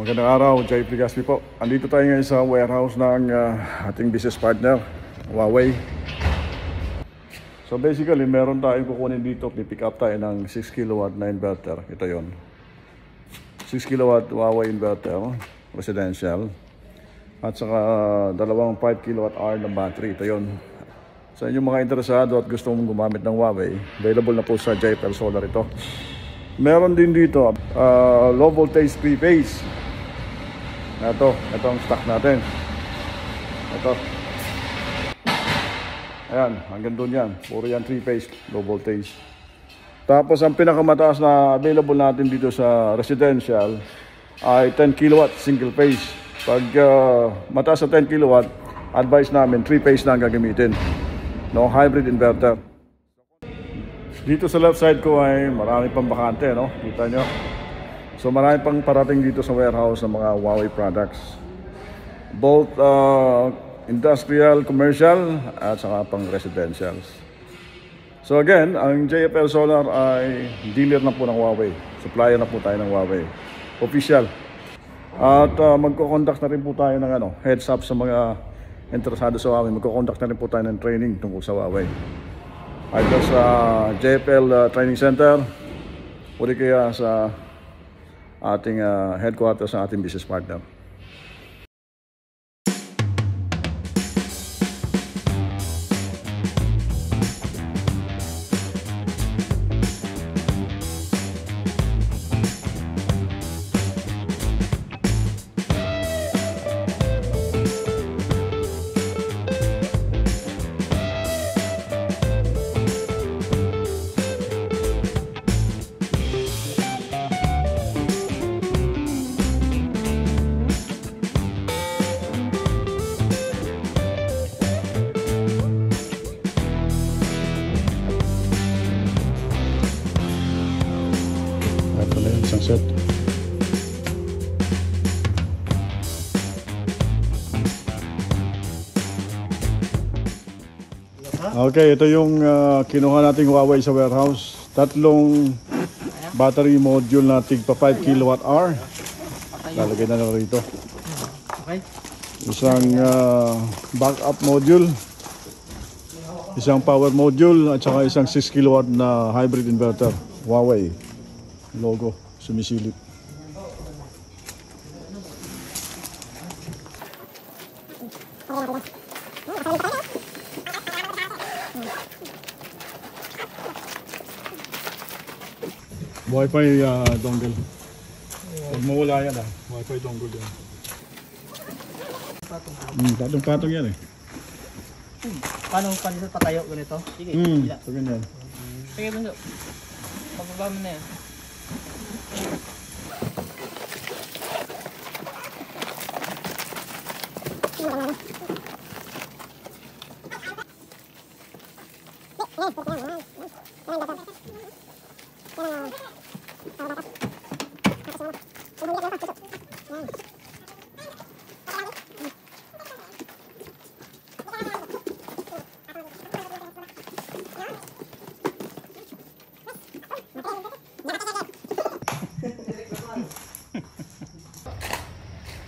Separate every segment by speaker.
Speaker 1: Magandang araw, Jay Pligaspi po. Andito tayo ngayon sa warehouse ng ating business partner, Huawei. So basically, meron tayong kukunin dito, pipick up tayo ng 6 kW na inverter. Ito yon, 6 kW Huawei inverter, residential. At saka dalawang 5 kWh na battery. Ito yon. Sa inyong mga interesado at gusto mong gumamit ng Huawei, available na po sa JPL Solar ito. Meron din dito, low voltage 3-phase. Ito ang stock natin. Ito. Ayan, hanggang doon yan. Puro yan 3-phase, low voltage. Tapos ang pinakamataas na available natin dito sa residential ay 10 kW single phase. Pag mataas sa 10 kW, advice namin 3-phase na ang gagamitin. No, hybrid inverter. Dito sa left side ko ay marami pang bakante, no? Kita nyo? So marami pang parating dito sa warehouse ng mga Huawei products. Both industrial, commercial, at saka pang residentials. So again, ang JPL Solar ay dealer na po ng Huawei. Supplier na po tayo ng Huawei. Official. At magko-conduct na rin po tayo ng heads up sa mga interesado sa Huawei. Magko-conduct na rin po tayo ng training tungkol sa Huawei. Either sa JPL Training Center o di kaya sa ating headquarters sa ating business partner. Isang set. Okay, ito yung kinuha nating Huawei sa warehouse. Tatlong battery module na tig pa 5 kWh. Lalagay na lang rito. Isang backup module, isang power module, at saka isang 6 kW na hybrid inverter. Huawei logo sumisilip. Wi-Fi dongle. Pag mawala yan Wi-Fi dongle yan. Patong-patong yan eh.
Speaker 2: Paano patayo ganito? Sige,
Speaker 1: so ganyan.
Speaker 2: sige bando. Pababa mo na yan.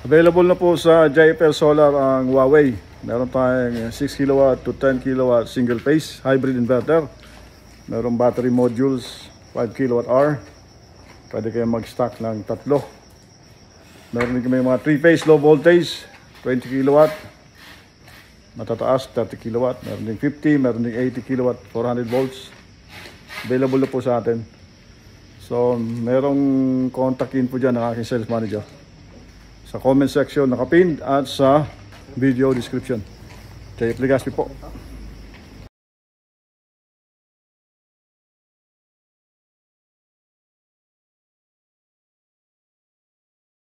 Speaker 1: Available na po sa JPL Solar ang Huawei. Meron tayong 6 kW to 10 kW single phase hybrid inverter. Meron battery modules 5 kWh. Pwede kayo mag-stock ng tatlo. Meron din may mga 3-phase low voltage 20 kW. Matataas 30 kW. Meron din 50, meron din 80 kW 400 volts. Available na po sa atin. So merong contact info dyan ng aking sales manager. Sa comment section nakapinned at sa video description. Jay Pligaspi po.